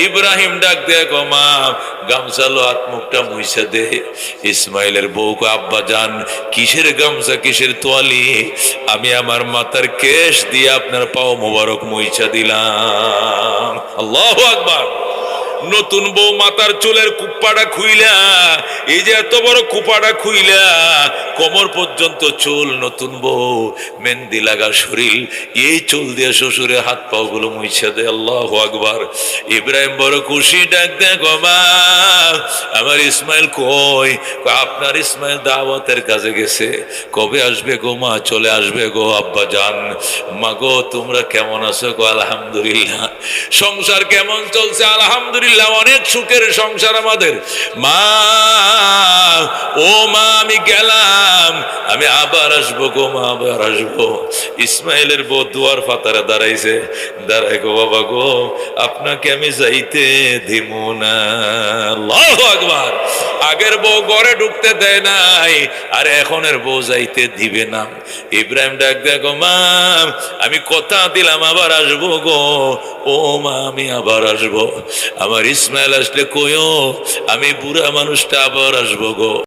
ইব্রাহিম ডাক দেয়া গো মা গামছালো হাত মুখটা মুইছে দে। ইসমাইলের বউ কো আব্বা জান কিসের গামছা কিসের তোয়ালি, আমি আমার মাথার কেশ দিয়ে আপনার পাও মোবারক মুইছা দিলাম। আল্লাহু আকবার। নতুন বউ মাথার চুলের কুপ্পাটা খুইলা, এই যে এত বড় কুপাটা খুইলা কোমর পর্যন্ত চুল, নতুন বউ মেহেন্দি লাগা শরীর, এই চুল দিয়ে শ্বশুরের হাত পাও গুলো মুইছা দেয়। আল্লাহু আকবার। ইব্রাহিম বড় খুশি, ডাক দেয় গো মা আমার ইসমাইল কই? আপনার ইসমাইল দাওয়াতের কাজে গেছে। কবে আসবে গো মা? চলে আসবে গো আব্বা জান। মা গো তোমরা কেমন আছো গো? আলহামদুলিল্লাহ। সংসার কেমন চলছে? আলহামদুলিল্লাহ, অনেক সুখের সংসার আমাদের। মা ও মা আমি গেলাম, আমি আবার আসবো গো মা, আবার আসবো। ইসমাইলের বউ দুয়ার ফাতারে দাঁড়াইছে, দাঁড়াই গো বাবা গো আপনাকে আমি যাইতে দিব না। আল্লাহু আকবার। আগের বউ ঘরে ঢুকতে দেয় নাই, আর এখনের বউ যাইতে দিবে না। ইব্রাহিম ডাক দেয় গো মা আমি কথা দিলাম আবার আসবো গো। ও মা আমি আবার আসবো। আমার ইসমাইল আসলে কইও আমি বুড়া মানুষটা আবার আসবো গো।